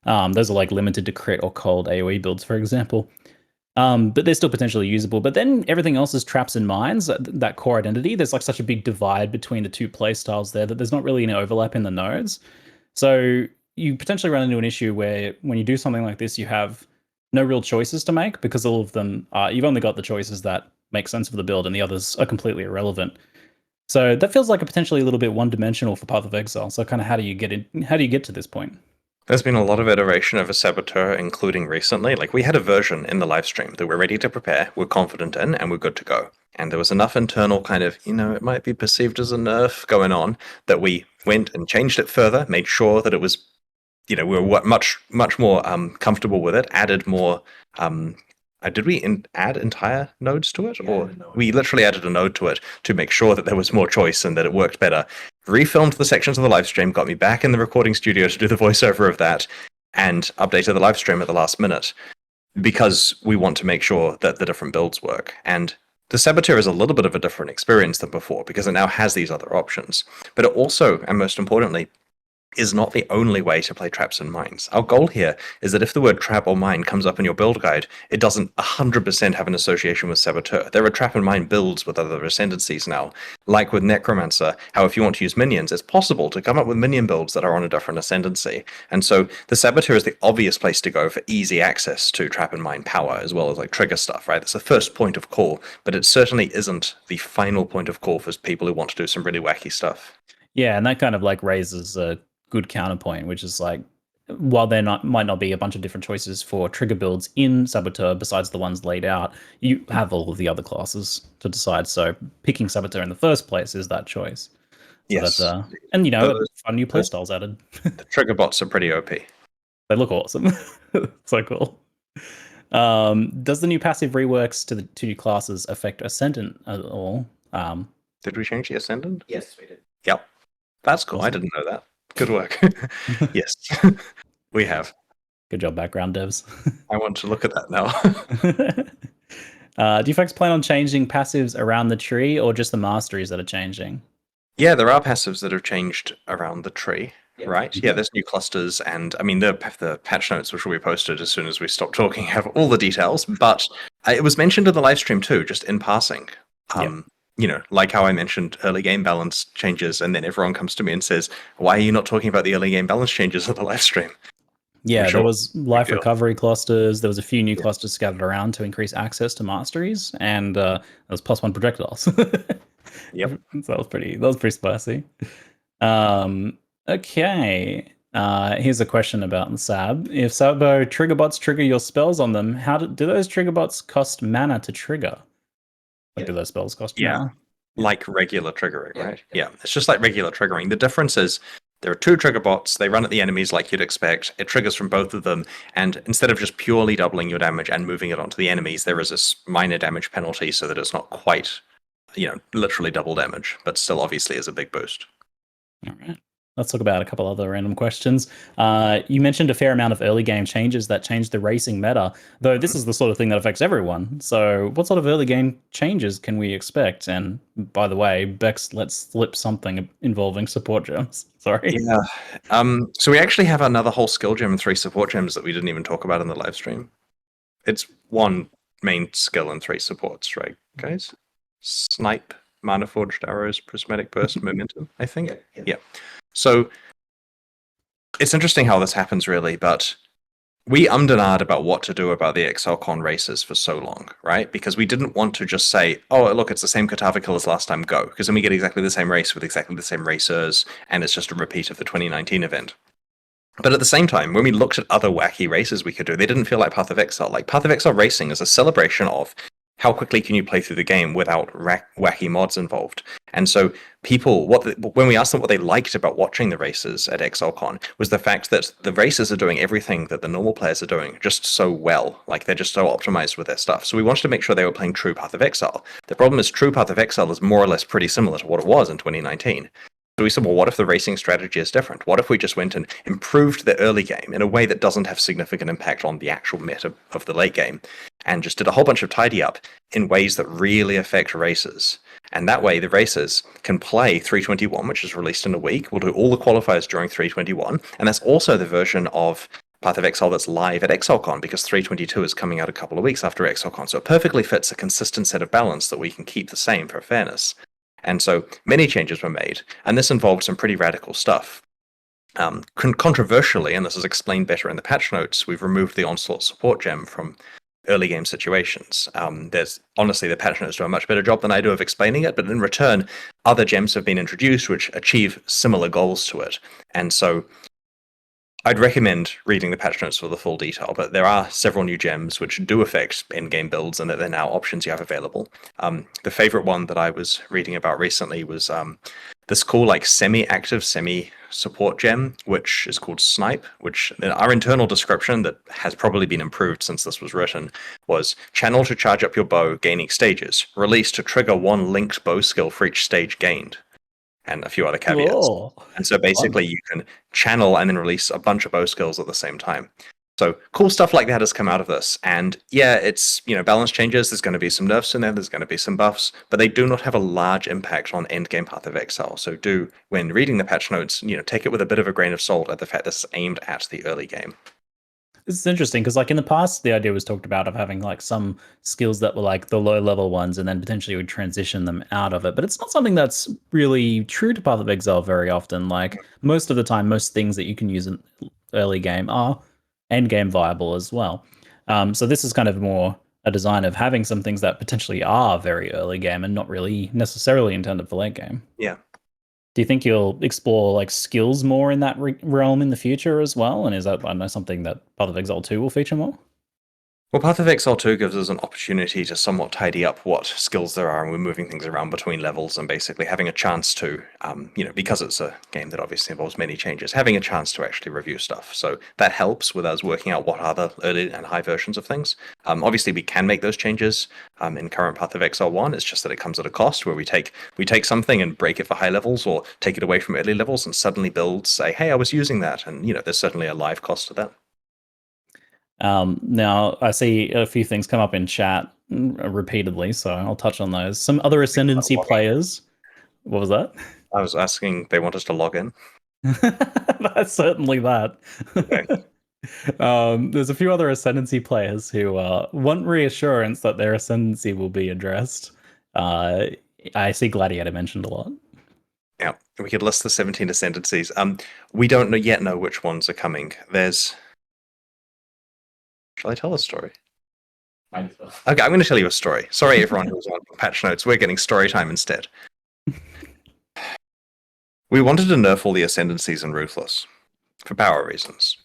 Those are like limited to crit or cold AoE builds, for example. But they're still potentially usable. But then everything else is traps and mines, that core identity. There's like such a big divide between the two playstyles there that there's not really any overlap in the nodes. So you potentially run into an issue where when you do something like this, you have no real choices to make because all of them you've only got the choices that make sense for the build and the others are completely irrelevant. So that feels like a potentially a little bit one-dimensional for Path of Exile. So kind of how do you get to this point? There's been a lot of iteration of a Saboteur, including recently. Like, we had a version in the live stream that we're ready to prepare, we're confident in, and we're good to go. And there was enough internal kind of, it might be perceived as a nerf going on that we went and changed it further, made sure that it was, we were much more comfortable with it, added more. Did we add entire nodes to it? Or we literally added a node to it to make sure that there was more choice and that it worked better. Refilmed the sections of the live stream, got me back in the recording studio to do the voiceover of that, and updated the live stream at the last minute because we want to make sure that the different builds work. And the Saboteur is a little bit of a different experience than before because it now has these other options. But it also, and most importantly, is not the only way to play traps and mines. Our goal here is that if the word trap or mine comes up in your build guide, it doesn't 100% have an association with Saboteur. There are trap and mine builds with other ascendancies now, like with Necromancer, how if you want to use minions, it's possible to come up with minion builds that are on a different ascendancy. And so the Saboteur is the obvious place to go for easy access to trap and mine power, as well as like trigger stuff, right? That's the first point of call, but it certainly isn't the final point of call for people who want to do some really wacky stuff. Yeah, and that kind of like raises a good counterpoint, which is like, while there might not be a bunch of different choices for trigger builds in Saboteur besides the ones laid out, you have all of the other classes to decide. So picking Saboteur in the first place is that choice. So yes. And fun new playstyles added. The trigger bots are pretty OP. They look awesome. So cool. Does the new passive reworks to the two new classes affect Ascendant at all? Did we change the Ascendant? Yes, we did. Yep. That's cool. Awesome. I didn't know that. Good work. Yes, we have. Good job, background devs. I want to look at that now. Do you folks plan on changing passives around the tree or just the masteries that are changing? Yeah, there are passives that have changed around the tree, right? Yeah, there's new clusters, and I mean, the patch notes, which will be posted as soon as we stop talking, have all the details, but it was mentioned in the live stream too, just in passing. Like how I mentioned early game balance changes, and then everyone comes to me and says, why are you not talking about the early game balance changes at the live stream? Yeah, there was life recovery clusters. There was a few new clusters scattered around to increase access to masteries, and there was +1 projectiles. Yep. So that was pretty spicy. Okay. Here's a question about the Sab. If Sabo trigger bots trigger your spells on them, how do those trigger bots cost mana to trigger? What do those spells cost? Yeah, like regular triggering, right? Yeah, it's just like regular triggering. The difference is There are 2 trigger bots. They run at the enemies like you'd expect. It triggers from both of them. And instead of just purely doubling your damage and moving it onto the enemies, there is this minor damage penalty so that it's not quite, literally double damage, but still obviously is a big boost. All right. Let's talk about a couple other random questions. You mentioned a fair amount of early game changes that changed the racing meta, though this is the sort of thing that affects everyone. So what sort of early game changes can we expect? And by the way, Bex, let's slip something involving support gems. Sorry. Yeah. So we actually have another whole skill gem and 3 support gems that we didn't even talk about in the live stream. It's 1 main skill and 3 supports, right, guys? Snipe, Mana Forged Arrows, Prismatic Burst, Momentum, I think. Yeah. So it's interesting how this happens, really, but we ummed and ahed about what to do about the ExileCon races for so long, right? Because we didn't want to just say, oh, look, it's the same Katava kill as last time, go. Because then we get exactly the same race with exactly the same racers, and it's just a repeat of the 2019 event. But at the same time, when we looked at other wacky races we could do, they didn't feel like Path of Exile. Like, Path of Exile Racing is a celebration of how quickly can you play through the game without wacky mods involved. And so people, when we asked them what they liked about watching the races at ExileCon, was the fact that the races are doing everything that the normal players are doing just so well. Like, they're just so optimized with their stuff. So we wanted to make sure they were playing true Path of Exile. The problem is true Path of Exile is more or less pretty similar to what it was in 2019. So we said, well, what if the racing strategy is different? What if we just went and improved the early game in a way that doesn't have significant impact on the actual meta of the late game, and just did a whole bunch of tidy up in ways that really affect races? And that way, the racers can play 321, which is released in a week. We'll do all the qualifiers during 321, and that's also the version of Path of Exile that's live at ExileCon, because 322 is coming out a couple of weeks after ExileCon. So it perfectly fits a consistent set of balance that we can keep the same for fairness. And so many changes were made, and this involved some pretty radical stuff. Controversially, and this is explained better in the patch notes, we've removed the Onslaught support gem from early game situations. Honestly, the patch notes do a much better job than I do of explaining it, but in return, other gems have been introduced which achieve similar goals to it. And so I'd recommend reading the patch notes for the full detail, but there are several new gems which do affect in-game builds, and that they're now options you have available. The favorite one that I was reading about recently was this cool, like, semi-active, semi-support gem, which is called Snipe, which our internal description that has probably been improved since this was written was channel to charge up your bow, gaining stages. Release to trigger 1 linked bow skill for each stage gained. And a few other caveats. Whoa. And so basically you can channel and then release a bunch of bow skills at the same time. So cool stuff like that has come out of this. And yeah, it's, balance changes. There's going to be some nerfs in there. There's going to be some buffs, but they do not have a large impact on endgame Path of Exile. So when reading the patch notes, take it with a bit of a grain of salt at the fact this is aimed at the early game. This is interesting because, like, in the past, the idea was talked about of having like some skills that were like the low level ones, and then potentially would transition them out of it. But it's not something that's really true to Path of Exile very often. Like, most of the time, most things that you can use in early game are end game viable as well. So this is kind of more a design of having some things that potentially are very early game and not really necessarily intended for late game. Yeah. Do you think you'll explore like skills more in that realm in the future as well? And is that, I don't know, something that Path of Exile 2 will feature more? Well, Path of Exile 2 gives us an opportunity to somewhat tidy up what skills there are, and we're moving things around between levels and basically having a chance to, because it's a game that obviously involves many changes, having a chance to actually review stuff. So that helps with us working out what are the early and high versions of things. Obviously, we can make those changes in current Path of Exile 1. It's just that it comes at a cost where we take something and break it for high levels, or take it away from early levels and suddenly builds say, hey, I was using that. And, there's certainly a live cost to that. Now, I see a few things come up in chat repeatedly, so I'll touch on those. Some other Ascendancy players. What was that? I was asking, they want us to log in. That's certainly that. Okay. There's a few other Ascendancy players who want reassurance that their Ascendancy will be addressed. I see Gladiator mentioned a lot. Yeah, we could list the 17 Ascendancies. We don't yet know which ones are coming. Shall I tell a story? Okay, I'm going to tell you a story. Sorry, everyone who's on patch notes. We're getting story time instead. We wanted to nerf all the Ascendancies in Ruthless for power reasons.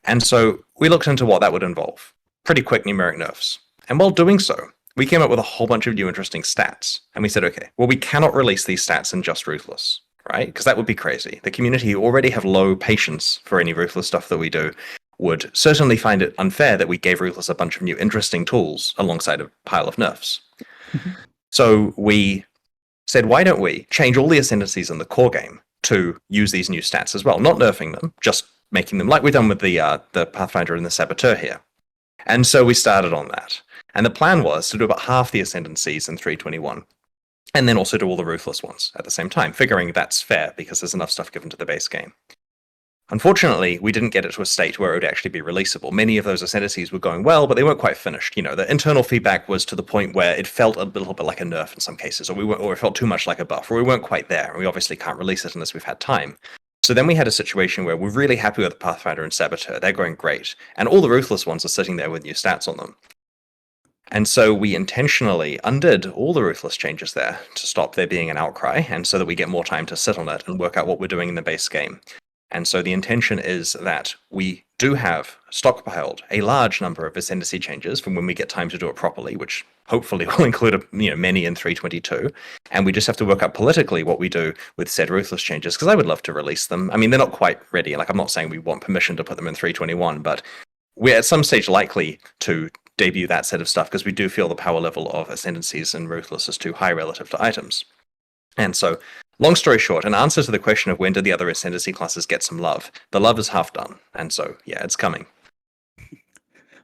And so we looked into what that would involve. Pretty quick numeric nerfs. And while doing so, we came up with a whole bunch of new interesting stats. And we said, okay, well, we cannot release these stats in just Ruthless, right? Because that would be crazy. The community who already have low patience for any Ruthless stuff that we do would certainly find it unfair that we gave Ruthless a bunch of new interesting tools alongside a pile of nerfs. So we said, why don't we change all the ascendancies in the core game to use these new stats as well? Not nerfing them, just making them like we've done with the Pathfinder and the Saboteur here. And so we started on that. And the plan was to do about half the ascendancies in 321. And then also do all the Ruthless ones at the same time, figuring that's fair because there's enough stuff given to the base game. Unfortunately, we didn't get it to a state where it would actually be releasable. Many of those ascendancies were going well, but they weren't quite finished. You know, the internal feedback was to the point where it felt a little bit like a nerf in some cases, or it felt too much like a buff, or we weren't quite there, and we obviously can't release it unless we've had time. So then we had a situation where we're really happy with Pathfinder and Saboteur. They're going great. And all the Ruthless ones are sitting there with new stats on them. And so we intentionally undid all the Ruthless changes there to stop there being an outcry, and so that we get more time to sit on it and work out what we're doing in the base game. And so the intention is that we do have stockpiled a large number of ascendancy changes from when we get time to do it properly, which hopefully will include many in 322. And we just have to work out politically what we do with said Ruthless changes, because I would love to release them. I mean, they're not quite ready. Like, I'm not saying we want permission to put them in 321, but we're at some stage likely to debut that set of stuff because we do feel the power level of ascendancies and Ruthless is too high relative to items. And so, long story short, in answer to the question of when did the other ascendancy classes get some love, the love is half done. And so, yeah, it's coming.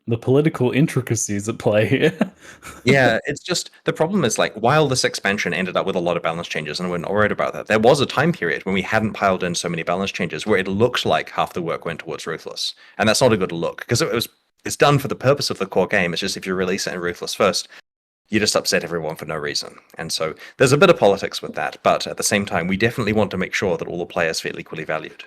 The political intricacies at play here. Yeah, it's just, the problem is, like, while this expansion ended up with a lot of balance changes, and we're not worried about that, there was a time period when we hadn't piled in so many balance changes where it looked like half the work went towards Ruthless. And that's not a good look, because it's done for the purpose of the core game. It's just if you release it in Ruthless first, you just upset everyone for no reason. And so there's a bit of politics with that, but at the same time, we definitely want to make sure that all the players feel equally valued.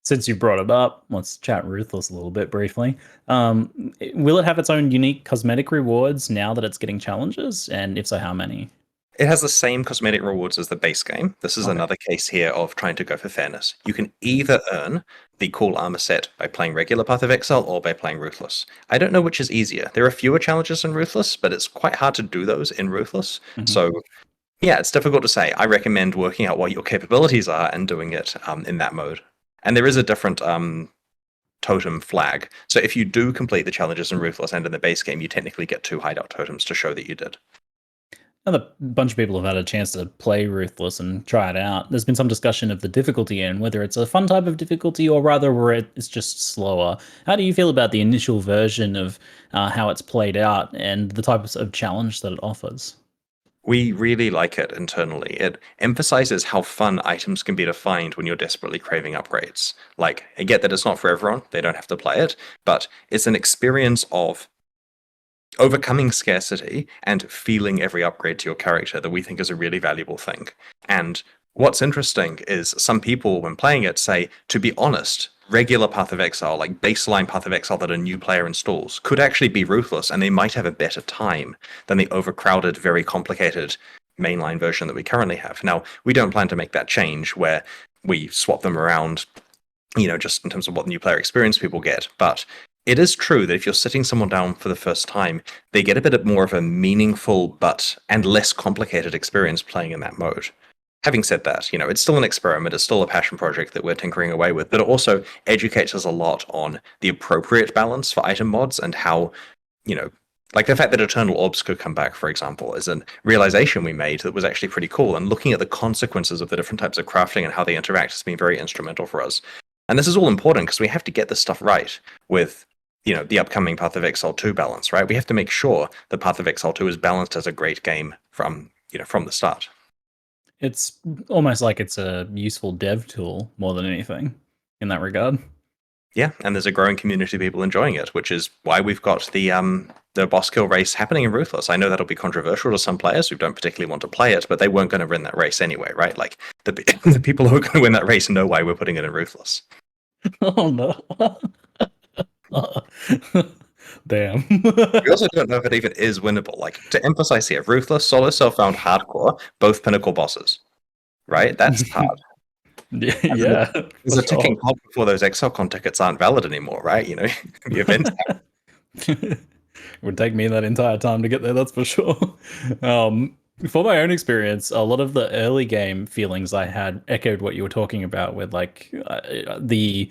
Since you brought it up, let's chat Ruthless a little bit briefly. Will it have its own unique cosmetic rewards now that it's getting challenges? And if so, how many? It has the same cosmetic rewards as the base game. This is another case here of trying to go for fairness. You can either earn the cool armor set by playing regular Path of Exile or by playing Ruthless. I don't know which is easier. There are fewer challenges in Ruthless, but it's quite hard to do those in Ruthless. Mm-hmm. So, yeah, it's difficult to say. I recommend working out what your capabilities are and doing it in that mode. And there is a different totem flag. So if you do complete the challenges in Ruthless and in the base game, you technically get 2 hideout totems to show that you did. And a bunch of people have had a chance to play Ruthless and try it out. There's been some discussion of the difficulty and whether it's a fun type of difficulty or rather where it's just slower. How do you feel about the initial version of how it's played out and the types of challenge that it offers? We really like it internally. It emphasizes how fun items can be to find when you're desperately craving upgrades. Like, I get that it's not for everyone, they don't have to play it, but it's an experience of overcoming scarcity and feeling every upgrade to your character that we think is a really valuable thing. And what's interesting is some people, when playing it, say, to be honest, regular Path of Exile, like baseline Path of Exile that a new player installs, could actually be Ruthless, and they might have a better time than the overcrowded, very complicated mainline version that we currently have. Now, we don't plan to make that change where we swap them around, just in terms of what the new player experience people get, but it is true that if you're sitting someone down for the first time, they get a bit more of a meaningful and less complicated experience playing in that mode. Having said that, it's still an experiment, it's still a passion project that we're tinkering away with, but it also educates us a lot on the appropriate balance for item mods and how, like the fact that Eternal Orbs could come back, for example, is a realization we made that was actually pretty cool, and looking at the consequences of the different types of crafting and how they interact has been very instrumental for us. And this is all important because we have to get this stuff right with the upcoming Path of Exile 2 balance, right? We have to make sure that Path of Exile 2 is balanced as a great game from the start. It's almost like it's a useful dev tool more than anything in that regard. Yeah, and there's a growing community of people enjoying it, which is why we've got the boss kill race happening in Ruthless. I know that'll be controversial to some players who don't particularly want to play it, but they weren't going to win that race anyway, right? Like, the people who are going to win that race know why we're putting it in Ruthless. Oh, no. Damn. We also don't know if it even is winnable. Like, to emphasize here, Ruthless, Solo Self-Found, Hardcore, both pinnacle bosses. Right? That's hard. Yeah. There's a ticking clock before those ExileCon tickets aren't valid anymore, right? The event. It would take me that entire time to get there, that's for sure. For my own experience, a lot of the early game feelings I had echoed what you were talking about, with like the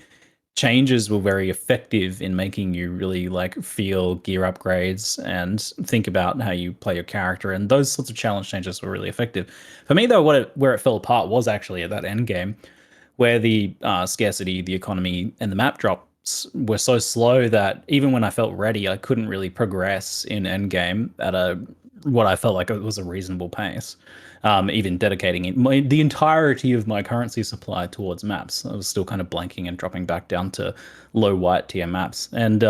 changes were very effective in making you really like feel gear upgrades and think about how you play your character, and those sorts of challenge changes were really effective. For me, though, where it fell apart was actually at that end game, where the scarcity, the economy, and the map drops were so slow that even when I felt ready, I couldn't really progress in endgame at a what I felt like it was a reasonable pace. Even dedicating the entirety of my currency supply towards maps, I was still kind of blanking and dropping back down to low white tier maps. And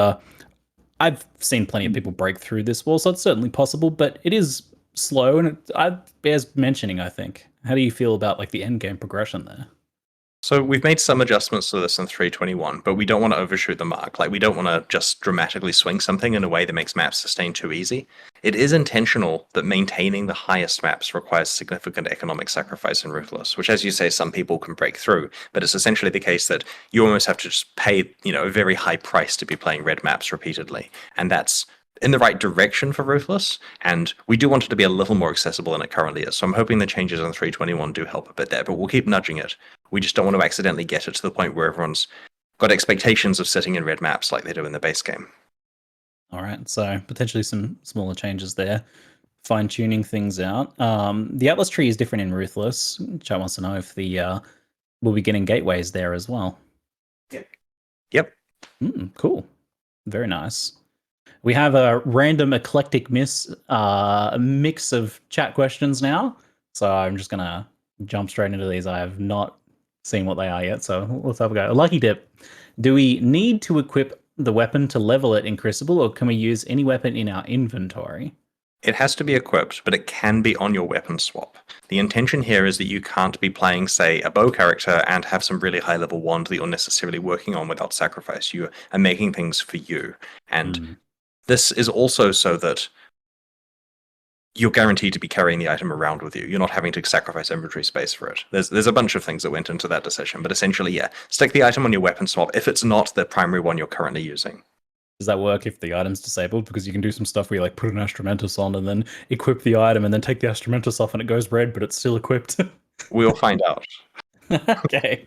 I've seen plenty of people break through this wall, so it's certainly possible, but it is slow and it bears mentioning, I think. How do you feel about like the end game progression there? So we've made some adjustments to this in 321, but we don't want to overshoot the mark. Like, we don't want to just dramatically swing something in a way that makes maps sustain too easy. It is intentional that maintaining the highest maps requires significant economic sacrifice in Ruthless, which, as you say, some people can break through, but it's essentially the case that you almost have to just pay, a very high price to be playing red maps repeatedly. And that's in the right direction for Ruthless, and we do want it to be a little more accessible than it currently is. So I'm hoping the changes in 321 do help a bit there, but we'll keep nudging it. We just don't want to accidentally get it to the point where everyone's got expectations of sitting in red maps like they do in the base game. All right, so potentially some smaller changes there, fine tuning things out. The Atlas tree is different in Ruthless. Chat wants to know if we'll be getting gateways there as well. Yep. Cool, very nice. We have a random eclectic mix of chat questions now, so I'm just gonna jump straight into these. I have not seen what they are yet, so let's have a go. A lucky dip. Do we need to equip the weapon to level it in Crucible, or can we use any weapon in our inventory? It has to be equipped, but it can be on your weapon swap. The intention here is that you can't be playing, say, a bow character and have some really high level wand that you're necessarily working on without sacrifice. You are making things for you. And this is also so that you're guaranteed to be carrying the item around with you. You're not having to sacrifice inventory space for it. There's a bunch of things that went into that decision, but essentially, yeah, stick the item on your weapon swap if it's not the primary one you're currently using. Does that work if the item's disabled? Because you can do some stuff where you like put an Astramentus on and then equip the item and then take the Astramentus off and it goes red, but it's still equipped. We'll find out. Okay.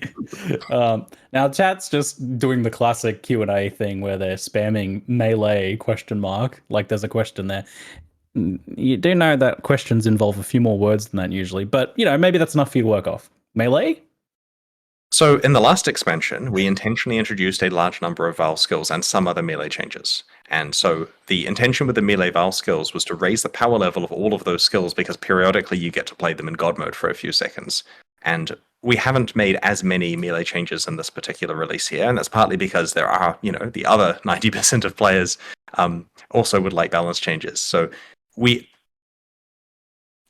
Now chat's just doing the classic Q&A thing where they're spamming melee ? Like there's a question there. You do know that questions involve a few more words than that usually, but maybe that's enough for you to work off. Melee? So in the last expansion, we intentionally introduced a large number of Vaal skills and some other melee changes. And so the intention with the melee Vaal skills was to raise the power level of all of those skills, because periodically you get to play them in God mode for a few seconds. And we haven't made as many melee changes in this particular release here, and that's partly because there are, the other 90% of players also would like balance changes. So we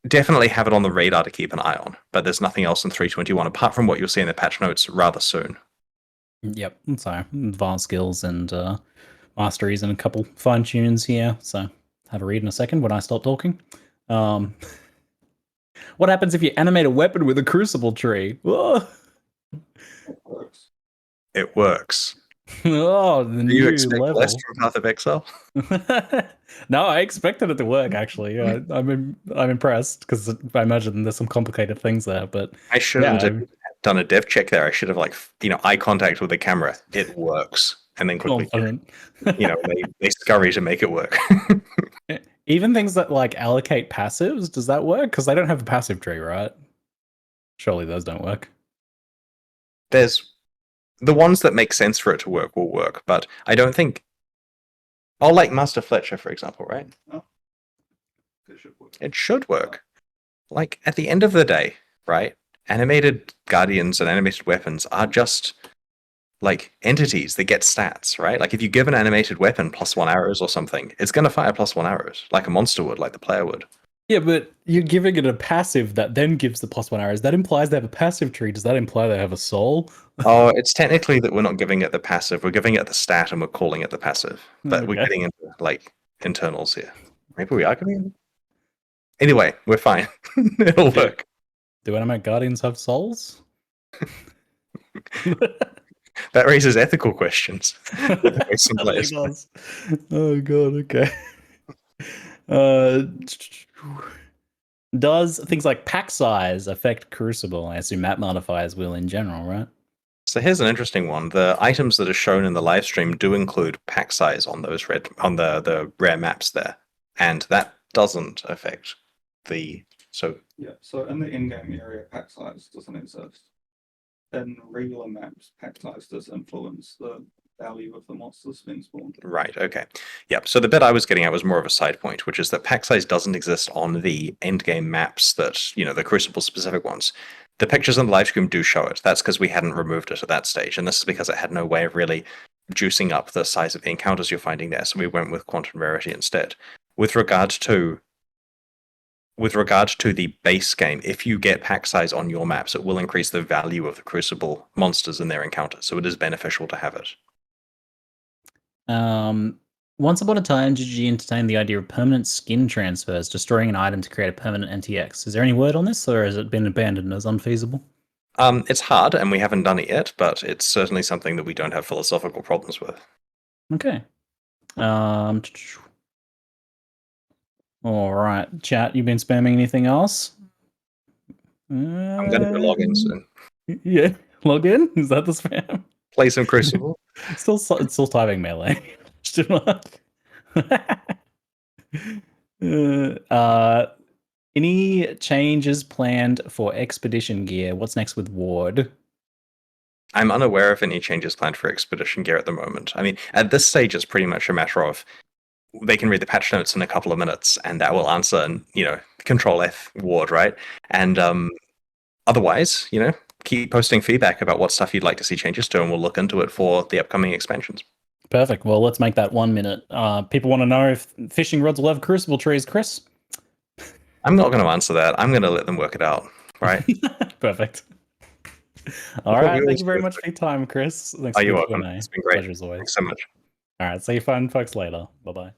definitely have it on the radar to keep an eye on, but there's nothing else in 321 apart from what you'll see in the patch notes rather soon. Yep, so Vaal skills and masteries and a couple fine tunes here. So have a read in a second when I stop talking. What happens if you animate a weapon with a crucible tree? Whoa. It works. Oh, the Do you new expect level. less from Path of Exile? No, I expected it to work. Actually, I'm impressed because I imagine there's some complicated things there. But I shouldn't have done a dev check there. I should have eye contact with the camera. It works, and then quickly, they scurry to make it work. Even things that like allocate passives, does that work? Because they don't have a passive tree, right? Surely those don't work. There's the ones that make sense for it to work will work, but I don't think. Oh, like Master Fletcher, for example, right? Oh. It should work. It should work. Like, at the end of the day, right? Animated guardians and animated weapons are just like entities that get stats, right? Like, if you give an animated weapon +1 arrows or something, it's going to fire +1 arrows, like a monster would, like the player would. Yeah, but you're giving it a passive that then gives the +1 arrows. That implies they have a passive tree. Does that imply they have a soul? Oh, it's technically that we're not giving it the passive. We're giving it the stat and we're calling it the passive. But we're getting into, like, internals here. Maybe we are giving it. Anyway, we're fine. It'll work. Do animate guardians have souls? That raises ethical questions. Oh god, okay. Does things like pack size affect Crucible? I assume map modifiers will in general, right? So here's an interesting one. The items that are shown in the live stream do include pack size on those the rare maps there, and that doesn't affect the Yeah, so in the in-game area, pack size doesn't exist. In regular maps, pack size does influence the value of the monsters being spawned. Right, okay. Yep, so the bit I was getting at was more of a side point, which is that pack size doesn't exist on the endgame maps that, the Crucible specific ones. The pictures on the live stream do show it. That's because we hadn't removed it at that stage, and this is because it had no way of really juicing up the size of the encounters you're finding there, so we went with quantum rarity instead. With regard to the base game, if you get pack size on your maps, it will increase the value of the Crucible monsters and their encounters, so it is beneficial to have it. Once upon a time, did you entertain the idea of permanent skin transfers, destroying an item to create a permanent NTX? Is there any word on this, or has it been abandoned as unfeasible? It's hard, and we haven't done it yet, but it's certainly something that we don't have philosophical problems with. Okay. All right, chat. You been spamming anything else? I'm going to go log in soon. Yeah, log in. Is that the spam? Play some Crucible. It's still typing melee. Any changes planned for expedition gear? What's next with Ward? I'm unaware of any changes planned for expedition gear at the moment. I mean, at this stage, it's pretty much a matter of they can read the patch notes in a couple of minutes, and that will answer, and Control F Ward, right? And otherwise, keep posting feedback about what stuff you'd like to see changes to, and we'll look into it for the upcoming expansions. Perfect. Well, let's make that 1 minute. People want to know if fishing rods will have crucible trees, Chris. I'm not going to answer that. I'm going to let them work it out. Right? Perfect. All right. Thank you very much for your time, Chris. Thanks You're welcome. It's been great. Pleasure as always. Thanks so much. All right. See you fun folks later. Bye-bye.